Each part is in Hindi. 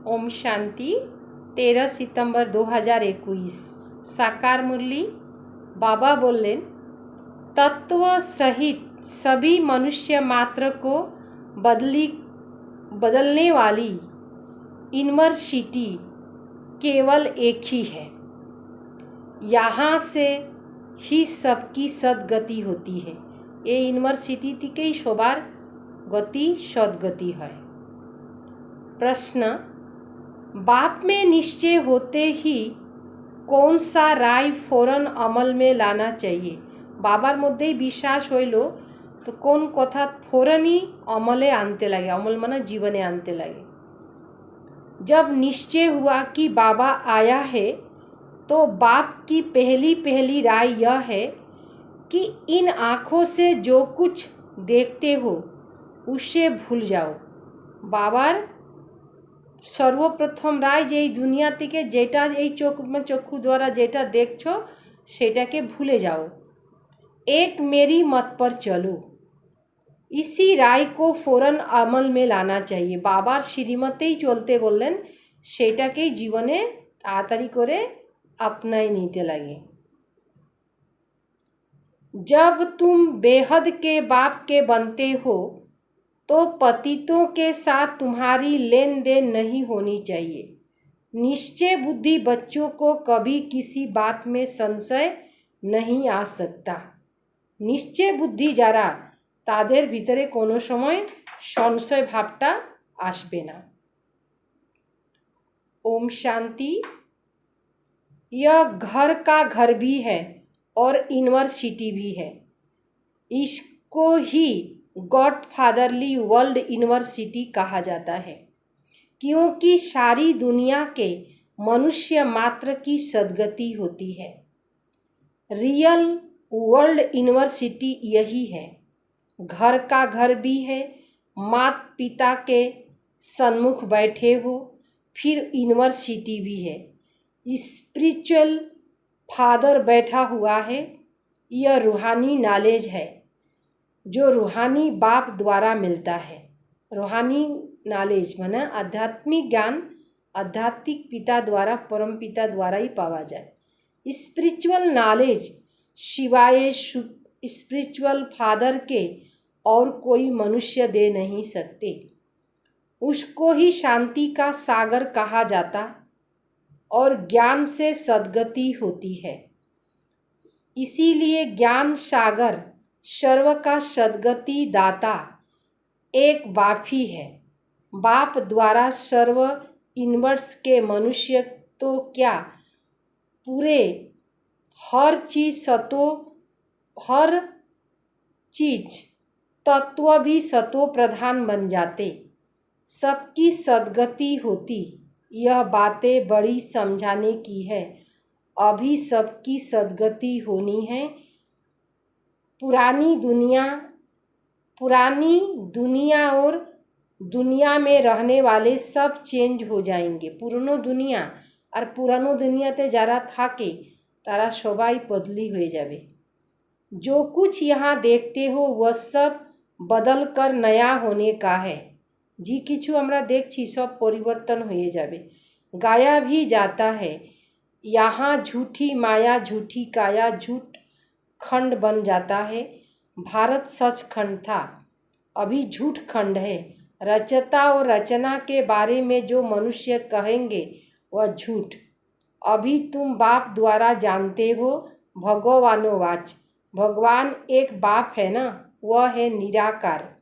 ओम शांति। 13 सितंबर 2021 साकार मुरली। बाबा बोलें, तत्व सहित सभी मनुष्य मात्र को बदलने वाली यूनिवर्सिटी केवल एक ही है। यहाँ से ही सबकी सद्गति होती है। ये यूनिवर्सिटी की शोभार गति सद्गति है। प्रश्न, बाप में निश्चय होते ही कौन सा राय फौरन अमल में लाना चाहिए? बाबार मध्य विश्वास हईल तो कौन कथा फौरन ही अमले आनते लगे, अमल माना जीवने आनते लगे। जब निश्चय हुआ कि बाबा आया है तो बाप की पहली राय यह है कि इन आँखों से जो कुछ देखते हो उसे भूल जाओ। बाबार सर्वप्रथम राय जे दुनिया থেকে যেটা এই চক্ষু द्वारा যেটা দেখছো সেটাকে भूले जाओ। एक मेरी मत पर चलो। इसी राय को फौरन अमल में लाना चाहिए। बाबार श्रीमतेই चलते बोलें সেটাকেই জীবনে তাড়াতাড়ি করে अपनाई নিতে লাগে। जब तुम बेहद के बाप के बनते हो तो पतितों के साथ तुम्हारी लेन देन नहीं होनी चाहिए। निश्चय बुद्धि बच्चों को कभी किसी बात में संशय नहीं आ सकता। निश्चय बुद्धि যারা তাদের ভিতরে কোনো সময় संशय ভাবটা আসবে না। ओम शांति। यह घर का घर भी है और यूनिवर्सिटी भी है। इसको ही गॉडफादरली वर्ल्ड यूनिवर्सिटी कहा जाता है, क्योंकि सारी दुनिया के मनुष्य मात्र की सद्गति होती है। रियल वर्ल्ड यूनिवर्सिटी यही है। घर का घर भी है, माता पिता के सन्मुख बैठे हो, फिर यूनिवर्सिटी भी है। स्पिरिचुअल फादर बैठा हुआ है। यह रूहानी नॉलेज है जो रूहानी बाप द्वारा मिलता है। रूहानी नॉलेज माने आध्यात्मिक ज्ञान आध्यात्मिक पिता द्वारा परम पिता द्वारा ही पावा जाए। स्पिरिचुअल नॉलेज सिवाय स्पिरिचुअल फादर के और कोई मनुष्य दे नहीं सकते। उसको ही शांति का सागर कहा जाता और ज्ञान से सद्गति होती है। इसीलिए ज्ञान सागर सर्व का सद्गति दाता एक बाप ही है। बाप द्वारा सर्व यूनिवर्स के मनुष्य तो क्या पूरे हर चीज तत्व भी सत्व प्रधान बन जाते, सबकी सद्गति होती। यह बातें बड़ी समझाने की है। अभी सबकी सद्गति होनी है। पुरानी दुनिया और दुनिया में रहने वाले सब चेंज हो जाएंगे। पुरानो दुनिया और पुरानो दुनियाते जारा थाके तारा सबाई बदली हो जाबे। जो कुछ यहाँ देखते हो वह सब बदल कर नया होने का है। जी किछु हमरा देखछि सब परिवर्तन हो जाबे, गाया भी जाता है। यहाँ झूठी माया झूठी काया झूठ खंड बन जाता है। भारत सच खंड था, अभी झूठ खंड है। रचता और रचना के बारे में जो मनुष्य कहेंगे वह झूठ। अभी तुम बाप द्वारा जानते हो भगवानोवाच। भगवान एक बाप है ना, वह है निराकार।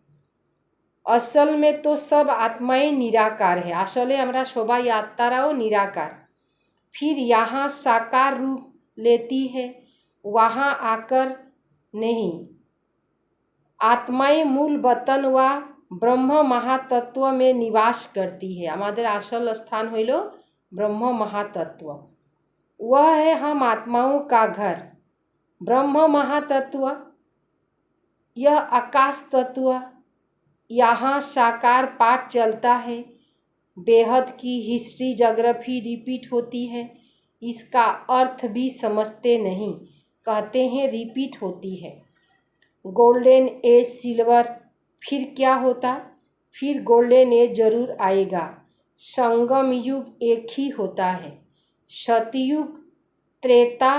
असल में तो सब आत्माएं निराकार है। आसले हमरा सबाई आत्माराओ निराकार। फिर यहाँ साकार रूप लेती है, वहाँ आकर नहीं। आत्माएं मूल वतन व ब्रह्म महातत्व में निवास करती है। हमारे आसल स्थान हईल ब्रह्म महातत्व, वह है हम आत्माओं का घर। ब्रह्म महातत्व यह आकाश तत्व। यहाँ साकार पाठ चलता है। बेहद की हिस्ट्री ज्योग्राफी रिपीट होती है। इसका अर्थ भी समझते नहीं, कहते हैं रिपीट होती है। गोल्डन एज सिल्वर, फिर क्या होता? फिर गोल्डन एज जरूर आएगा। संगम युग एक ही होता है। सतयुग त्रेता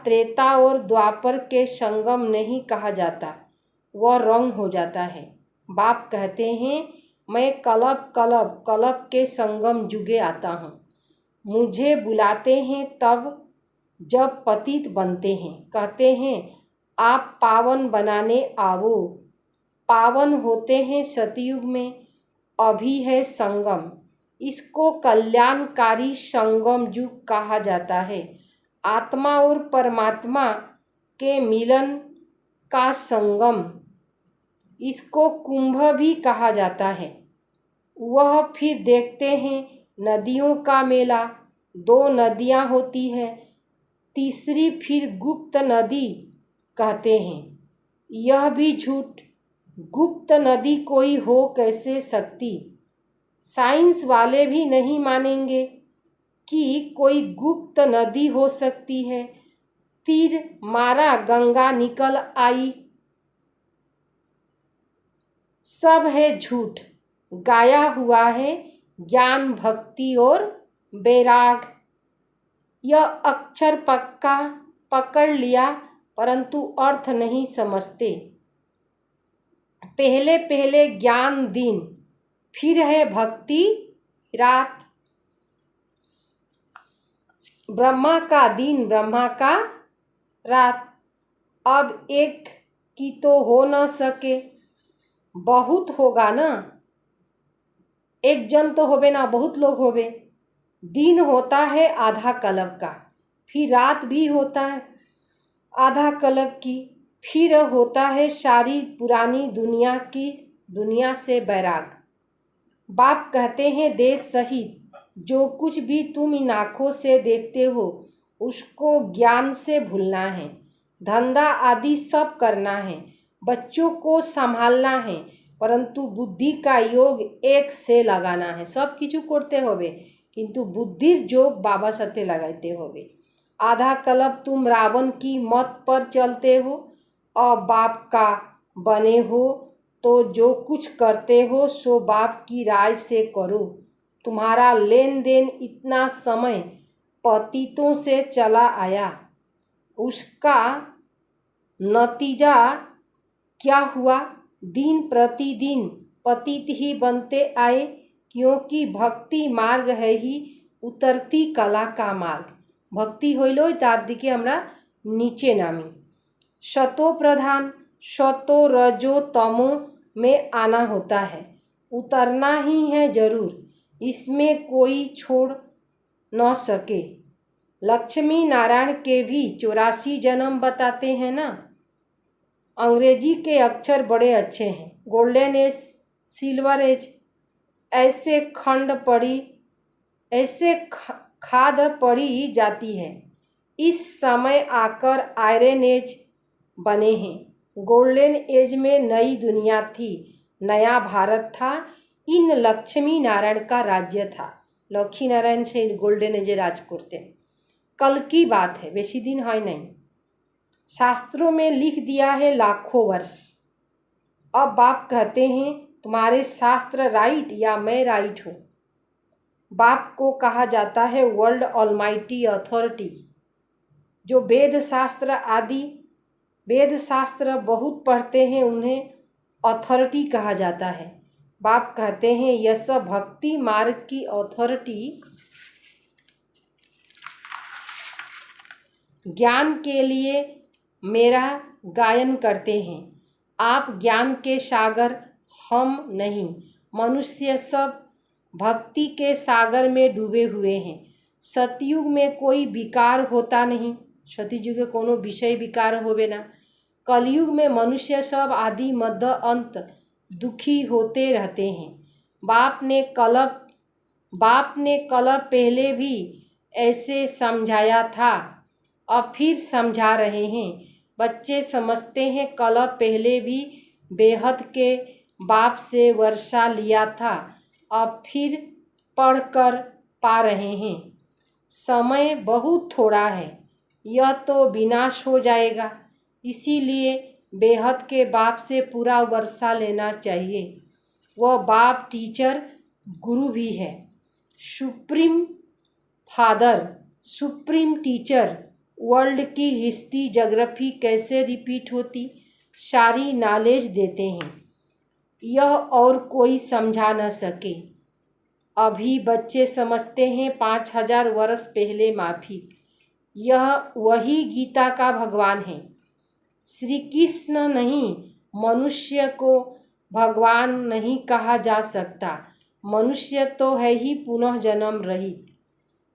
त्रेता और द्वापर के संगम नहीं कहा जाता, वह रंग हो जाता है। बाप कहते हैं मैं कलब कलब कलब के संगम युगे आता हूँ। मुझे बुलाते हैं तब जब पतित बनते हैं, कहते हैं आप पावन बनाने आवो। पावन होते हैं सतयुग में, अभी है संगम, इसको कल्याणकारी संगम युग कहा जाता है। आत्मा और परमात्मा के मिलन का संगम, इसको कुंभ भी कहा जाता है। वह फिर देखते हैं नदियों का मेला, दो नदियाँ होती है, तीसरी फिर गुप्त नदी कहते हैं। यह भी झूठ, गुप्त नदी कोई हो कैसे सकती। साइंस वाले भी नहीं मानेंगे कि कोई गुप्त नदी हो सकती है। तीर मारा गंगा निकल आई, सब है झूठ। गाया हुआ है ज्ञान भक्ति और बैराग। यह अक्षर पक्का पकड़ लिया परंतु अर्थ नहीं समझते। पहले पहले ज्ञान दिन, फिर है भक्ति रात। ब्रह्मा का दिन ब्रह्मा का रात। अब एक की तो हो न सके, बहुत होगा ना। एक जन तो होबे ना, बहुत लोग होबे। दिन होता है आधा कलब का, फिर रात भी होता है आधा कलब की, फिर होता है सारी पुरानी दुनिया से बैराग। बाप कहते हैं देश सहित जो कुछ भी तुम इन आँखों से देखते हो उसको ज्ञान से भूलना है। धंधा आदि सब करना है, बच्चों को संभालना है, परंतु बुद्धि का योग एक से लगाना है। सब किछु करते होबे किंतु बुद्धिर जोग बाबा साथे लगाते होबे। आधा कलब तुम रावण की मत पर चलते हो और बाप का बने हो तो जो कुछ करते हो सो बाप की राय से करो। तुम्हारा लेन देन इतना समय पतितों से चला आया, उसका नतीजा क्या हुआ। दिन प्रतिदिन पतित ही बनते आए, क्योंकि भक्ति मार्ग है ही उतरती कला का मार्ग। भक्ति हইল तार दिके हमरा नीचे नामी। शतो प्रधान शतो रजो तमो में आना होता है, उतरना ही है जरूर, इसमें कोई छोड़ न सके। लक्ष्मी नारायण के भी 84 जन्म बताते हैं ना। अंग्रेजी के अक्षर बड़े अच्छे हैं। गोल्डन एज, सिल्वर एज, ऐसे खाद पड़ी जाती है। इस समय आकर आयरन एज बने हैं। गोल्डन एज में नई दुनिया थी, नया भारत था, इन लक्ष्मी नारायण का राज्य था। लक्ष्मी नारायण से गोल्डन एजे राज करते। कल की बात है, बेशी दिन है नहीं। शास्त्रों में लिख दिया है लाखों वर्ष। अब बाप कहते हैं तुम्हारे शास्त्र राइट या मैं राइट हूँ। बाप को कहा जाता है वर्ल्ड ऑलमाइटी अथॉरिटी। जो वेद शास्त्र बहुत पढ़ते हैं उन्हें अथॉरिटी कहा जाता है। बाप कहते हैं यह सब भक्ति मार्ग की अथॉरिटी ज्ञान के लिए मेरा गायन करते हैं। आप ज्ञान के सागर, हम नहीं। मनुष्य सब भक्ति के सागर में डूबे हुए हैं। सतयुग में कोई विकार होता नहीं, सतयुग में कोनो विषय विकार होवे ना। कलयुग में मनुष्य सब आदि मध्य अंत दुखी होते रहते हैं। बाप ने कल पहले भी ऐसे समझाया था, अब फिर समझा रहे हैं। बच्चे समझते हैं कल पहले भी बेहद के बाप से वर्षा लिया था, अब फिर पढ़कर पा रहे हैं। समय बहुत थोड़ा है, यह तो विनाश हो जाएगा, इसीलिए बेहद के बाप से पूरा वर्षा लेना चाहिए। वह बाप टीचर गुरु भी है। Supreme father, supreme teacher, world की हिस्ट्री ज्योग्राफी कैसे रिपीट होती, सारी नॉलेज देते हैं। यह और कोई समझा न सके। अभी बच्चे समझते हैं 5000 वर्ष पहले माफी। यह वही गीता का भगवान है। श्री कृष्ण नहीं, मनुष्य को भगवान नहीं कहा जा सकता। मनुष्य तो है ही पुनः जन्म रहित।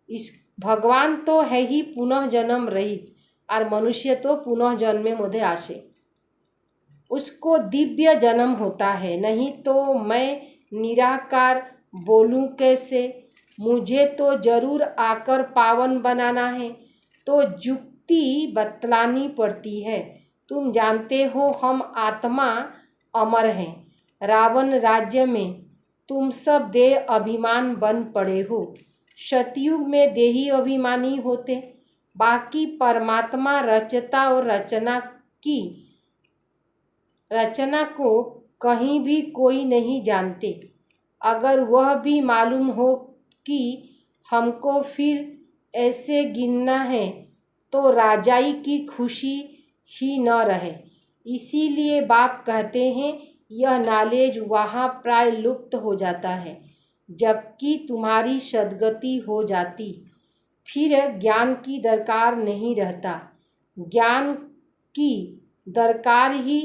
इस भगवान तो है ही पुनः जन्म रहित और मनुष्य तो पुनः जन्मे मोदे आशे। उसको दिव्य जन्म होता है, नहीं तो मैं निराकार बोलूं कैसे। मुझे तो जरूर आकर पावन बनाना है, तो युक्ति बतलानी पड़ती है। तुम जानते हो हम आत्मा अमर हैं। रावण राज्य में तुम सब देह अभिमान बन पड़े हो। सतयुग में देही अभिमानी होते, बाकी परमात्मा रचता और रचना को कहीं भी कोई नहीं जानते। अगर वह भी मालूम हो कि हमको फिर ऐसे गिनना है तो राजाई की खुशी ही न रहे। इसीलिए बाप कहते हैं यह नॉलेज वहाँ प्राय लुप्त हो जाता है, जबकि तुम्हारी सद्गति हो जाती। फिर ज्ञान की दरकार नहीं रहता। ज्ञान की दरकार ही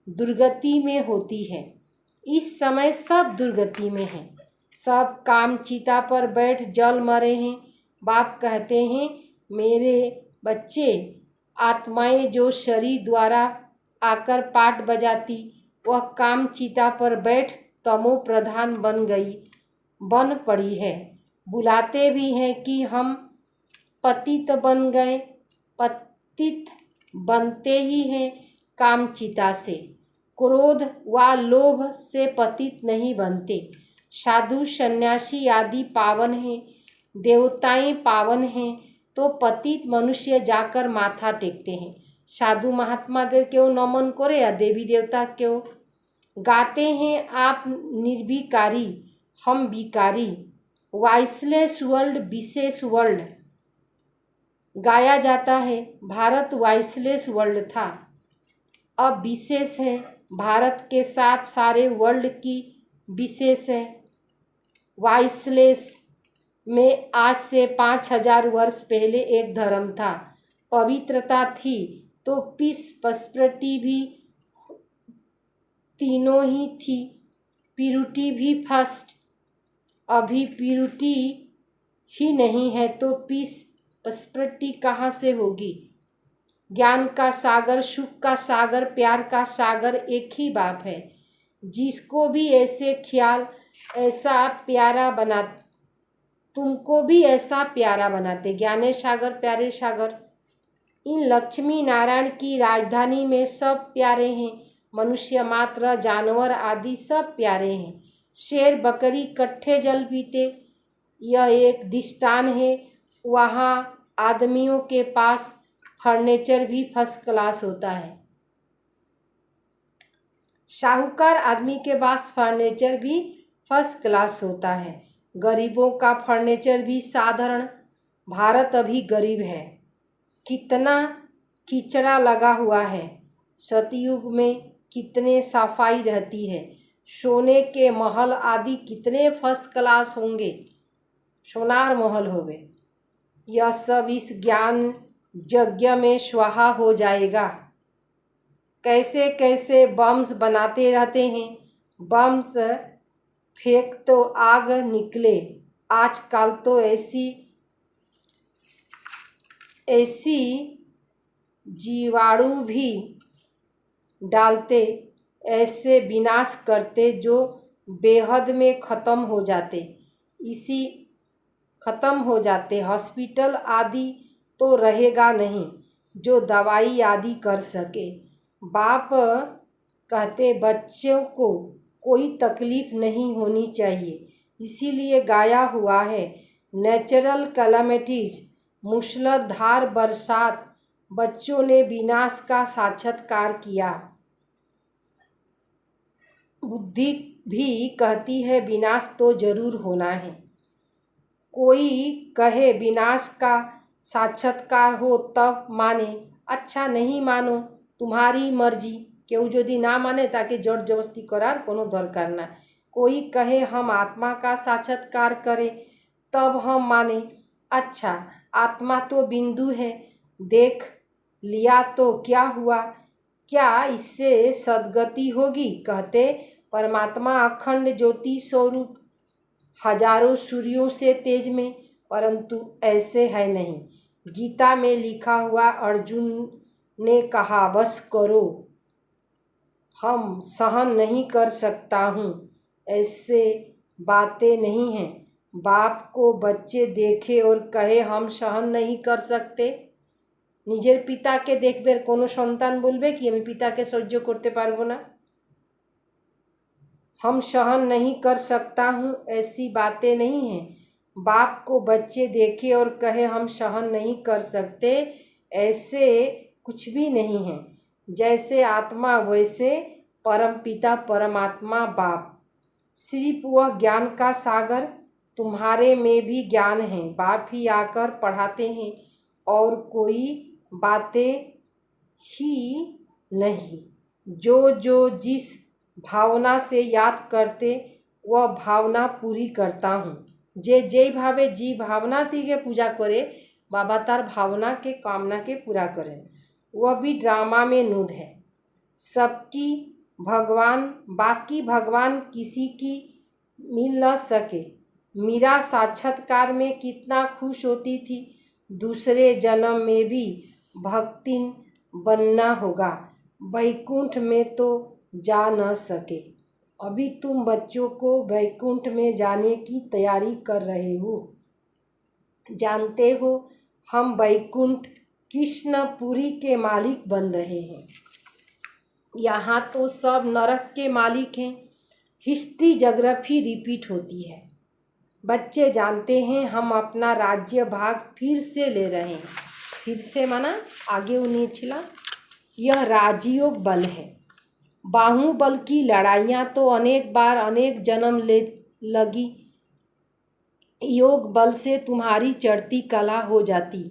दुर्गति में होती है। इस समय सब दुर्गति में हैं। सब काम चिता पर बैठ जल मरे हैं। बाप कहते हैं मेरे बच्चे, आत्माएं जो शरीर द्वारा आकर पाठ बजाती, वह काम चिता पर बैठ तमो प्रधान बन पड़ी है। बुलाते भी हैं कि हम पतित बन गए। पतित बनते ही हैं काम चिता से। क्रोध व लोभ से पतित नहीं बनते। साधु सन्यासी आदि पावन हैं, देवताएं पावन हैं, तो पतित मनुष्य जाकर माथा टेकते हैं। साधु महात्मा देव क्यों नमन करे या देवी देवता क्यों। गाते हैं आप निर्विकारी, हम विकारी। वाइसलेस वर्ल्ड, विशेष वर्ल्ड गाया जाता है। भारत वाइसलेस वर्ल्ड था, अब विशेष है। भारत के साथ सारे वर्ल्ड की विशेष है। वाइसलेस में आज से 5000 वर्ष पहले एक धर्म था, पवित्रता थी, तो पीस प्रॉस्पेरिटी भी तीनों ही थी। प्यूरिटी भी फर्स्ट। अभी प्यूरिटी ही नहीं है तो पीस प्रॉस्पेरिटी कहाँ से होगी। ज्ञान का सागर, सुख का सागर, प्यार का सागर एक ही बाप है। जिसको भी ऐसे ख्याल ऐसा प्यारा बना, तुमको भी ऐसा प्यारा बनाते। ज्ञाने सागर, प्यारे सागर। इन लक्ष्मी नारायण की राजधानी में सब प्यारे हैं। मनुष्य मात्र, जानवर आदि सब प्यारे हैं। शेर बकरी इकट्ठे जल पीते, यह एक दृष्टान है। वहाँ आदमियों के पास फर्नीचर भी फर्स्ट क्लास होता है। साहूकार आदमी के पास फर्नीचर भी फर्स्ट क्लास होता है। गरीबों का फर्नीचर भी साधारण। भारत अभी गरीब है। कितना कीचड़ा लगा हुआ है। सतयुग में कितने सफाई रहती है। सोने के महल आदि कितने फर्स्ट क्लास होंगे, सोनार महल होवे। यह सब इस ज्ञान यज्ञ में स्वाहा हो जाएगा। कैसे कैसे बम्स बनाते रहते हैं। बम्स फेंक तो आग निकले। आजकल तो ऐसी जीवाणु भी डालते, ऐसे विनाश करते जो बेहद में ख़त्म हो जाते। हॉस्पिटल आदि तो रहेगा नहीं जो दवाई आदि कर सके। बाप कहते बच्चों को कोई तकलीफ नहीं होनी चाहिए, इसीलिए गाया हुआ है नेचुरल कैलामिटीज, मूसलाधार बरसात। बच्चों ने विनाश का साक्षात्कार किया। बुद्धि भी कहती है विनाश तो जरूर होना है। कोई कहे विनाश का साक्षात्कार हो तब माने, अच्छा नहीं मानो तुम्हारी मर्जी। केउ यदि ना माने ताके जोर जबरदस्ती करार कोनो दरकार ना। कोई कहे हम आत्मा का साक्षात्कार करें तब हम माने, अच्छा आत्मा तो बिंदु है, देख लिया तो क्या हुआ, क्या इससे सद्गति होगी। कहते परमात्मा अखंड ज्योति स्वरूप, हजारों सूर्यों से तेज में, परंतु ऐसे है नहीं। गीता में लिखा हुआ अर्जुन ने कहा बस करो, हम सहन नहीं कर सकता हूँ, ऐसे बातें नहीं हैं। बाप को बच्चे देखे और कहे हम सहन नहीं कर सकते। निजेर पिता के देखबे कोनो सन्तान बोलबे कि आमी पिता के सह्य करते पारबो ना, हम सहन नहीं कर सकता हूँ, ऐसी बातें नहीं हैं। बाप को बच्चे देखे और कहे हम सहन नहीं कर सकते, ऐसे कुछ भी नहीं है। जैसे आत्मा वैसे परमपिता परमात्मा बाप। सिर्फ वह ज्ञान का सागर, तुम्हारे में भी ज्ञान है, बाप ही आकर पढ़ाते हैं और कोई बातें ही नहीं। जो जो जिस भावना से याद करते वह भावना पूरी करता हूँ। जे जे भावे जी भावना के पूजा करे बाबा तार भावना के कामना के पूरा करें। वह भी ड्रामा में नूद है सबकी भगवान, बाकी भगवान किसी की मिल न सके। मीरा साक्षात्कार में कितना खुश होती थी, दूसरे जन्म में भी भक्तिन बनना होगा, वैकुंठ में तो जा न सके। अभी तुम बच्चों को वैकुंठ में जाने की तैयारी कर रहे हो। जानते हो हम वैकुंठ कृष्णपुरी के मालिक बन रहे हैं। यहाँ तो सब नरक के मालिक हैं। हिस्ट्री ज्योग्राफी रिपीट होती है। बच्चे जानते हैं हम अपना राज्य भाग फिर से ले रहे हैं। फिर से माना आगे उन्हें छिला। यह राजयोग बल है। बाहुबल की लड़ाइयाँ तो अनेक बार अनेक जन्म ले लगी। योग बल से तुम्हारी चढ़ती कला हो जाती।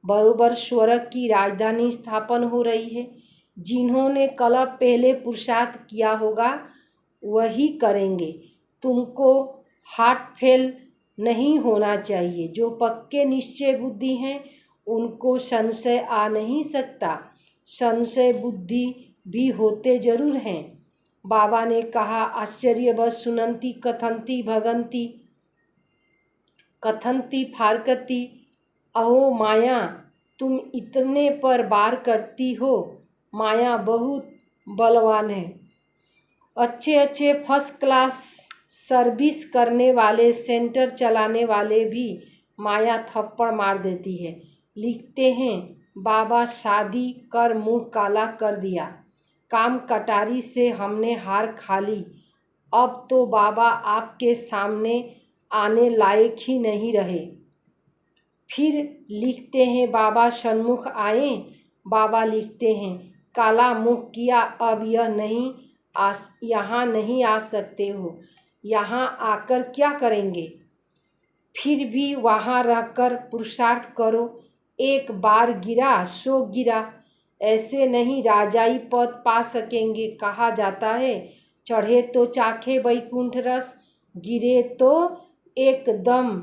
बरोबर स्वर्ग की राजधानी स्थापन हो रही है। जिन्होंने कल पहले पुरुषार्थ किया होगा वही करेंगे। तुमको हार्ट फेल नहीं होना चाहिए। जो पक्के निश्चय बुद्धि हैं उनको संशय आ नहीं सकता। संशय बुद्धि भी होते जरूर हैं। बाबा ने कहा आश्चर्यवश सुनंती कथंती भगंती कथंती फारकती। अहो माया तुम इतने पर बार करती हो। माया बहुत बलवान है। अच्छे अच्छे फर्स्ट क्लास सर्विस करने वाले सेंटर चलाने वाले भी माया थप्पड़ मार देती है। लिखते हैं बाबा शादी कर मुंह काला कर दिया। काम कटारी से हमने हार खा ली। अब तो बाबा आपके सामने आने लायक ही नहीं रहे। फिर लिखते हैं बाबा सन्मुख आए। बाबा लिखते हैं काला मुँह किया, अब यहाँ नहीं आ सकते हो। यहाँ आकर क्या करेंगे। फिर भी वहाँ रहकर पुरुषार्थ करो। एक बार गिरा सो गिरा। ऐसे नहीं राजाई पद पा सकेंगे। कहा जाता है चढ़े तो चाखे वैकुंठ रस, गिरे तो एकदम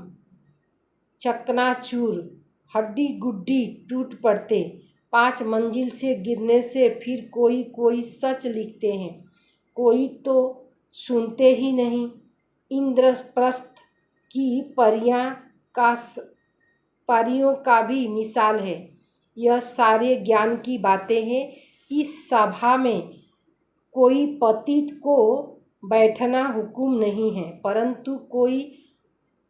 चकनाचूर, हड्डी गुड्डी टूट पड़ते। 5 मंजिल से गिरने से फिर कोई कोई सच लिखते हैं, कोई तो सुनते ही नहीं। इंद्रप्रस्थ की परियों का भी मिसाल है। यह सारे ज्ञान की बातें हैं। इस सभा में कोई पतित को बैठना हुक्म नहीं है, परंतु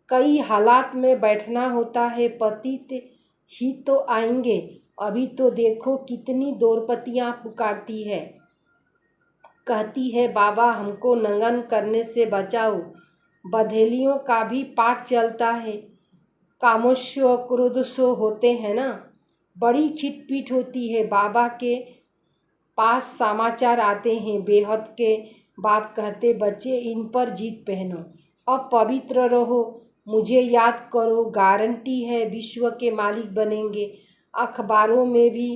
कई हालात में बैठना होता है। पतित ही तो आएंगे। अभी तो देखो कितनी दौरपतियाँ पुकारती है, कहती है बाबा हमको नंगन करने से बचाओ। बधेलियों का भी पाठ चलता है। कामोश्व क्रोधस्व होते हैं ना, बड़ी खिटपीट होती है। बाबा के पास समाचार आते हैं बेहद के बाप कहते, बच्चे इन पर जीत पहनो, अब पवित्र रहो, मुझे याद करो, गारंटी है विश्व के मालिक बनेंगे। अखबारों में भी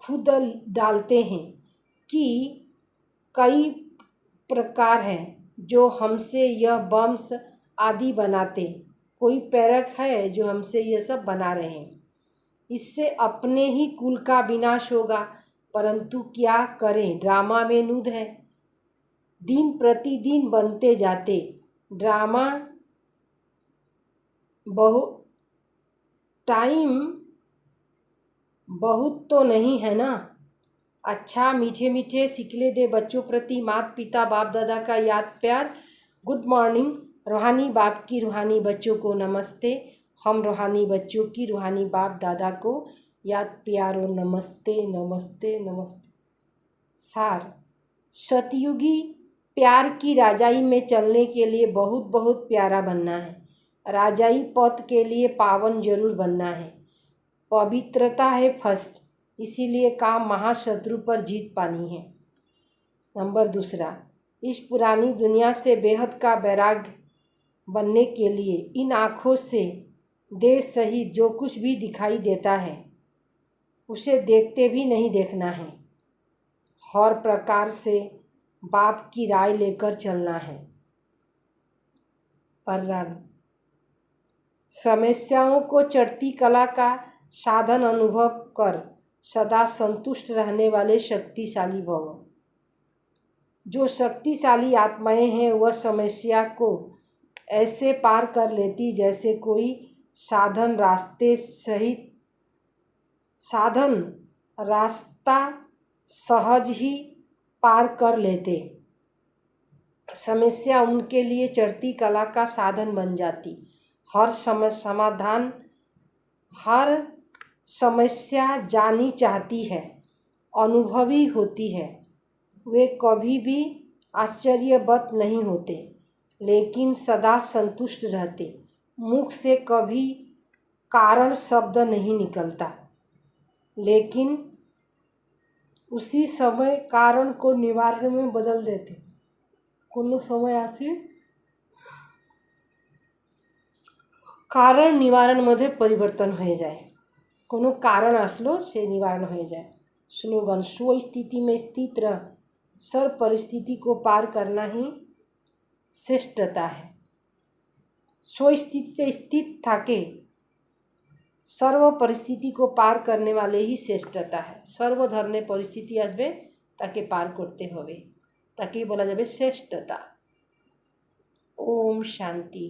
खुद डालते हैं कि कई प्रकार हैं जो हमसे यह बम्स आदि बनाते, कोई प्रेरक है जो हमसे यह सब बना रहे हैं। इससे अपने ही कुल का विनाश होगा, परंतु क्या करें, ड्रामा में नूद है, दिन प्रतिदिन बनते जाते। ड्रामा टाइम बहुत तो नहीं है ना। अच्छा, मीठे मीठे सिकले दे बच्चों प्रति माता पिता बाप दादा का याद प्यार। Good morning. रूहानी बाप की रूहानी बच्चों को नमस्ते। हम रूहानी बच्चों की रूहानी बाप दादा को याद प्यार और नमस्ते नमस्ते नमस्ते। सार, सतयुगी प्यार की राजाई में चलने के लिए बहुत बहुत प्यारा बनना है। राजाई पथ के लिए पावन जरूर बनना है। पवित्रता है फर्स्ट, इसीलिए काम महाशत्रु पर जीत पानी है। नंबर दूसरा, इस पुरानी दुनिया से बेहद का वैराग्य बनने के लिए इन आँखों से देश सहित जो कुछ भी दिखाई देता है उसे देखते भी नहीं देखना है। हर प्रकार से बाप की राय लेकर चलना है। पर समस्याओं को चढ़ती कला का साधन अनुभव कर सदा संतुष्ट रहने वाले शक्तिशाली भव। जो शक्तिशाली आत्माएं हैं वह समस्या को ऐसे पार कर लेती जैसे कोई साधन रास्ता सहज ही पार कर लेते। समस्या उनके लिए चढ़ती कला का साधन बन जाती। हर समस्या जानी चाहती है, अनुभवी होती है। वे कभी भी आश्चर्यवत नहीं होते, लेकिन सदा संतुष्ट रहते। मुख से कभी कारण शब्द नहीं निकलता, लेकिन उसी समय कारण को निवारण में बदल देते। कोनो समय आसे कारण निवारणमध्ये परिवर्तन हो जाए। कोनो कारण असलो से निवारण हो जाए। स्लोगन, स्व स्थिति में स्थित रह, सर्व परिस्थिति को पार करना ही श्रेष्ठता है। स्वस्थिति स्थित थाके सर्व परिस्थिति को पार करने वाले ही श्रेष्ठता है। सर्व धरনের परिस्थिति आसबे ताके पार करते होबे, ताके बोला जाबे श्रेष्ठता। ओम शांति।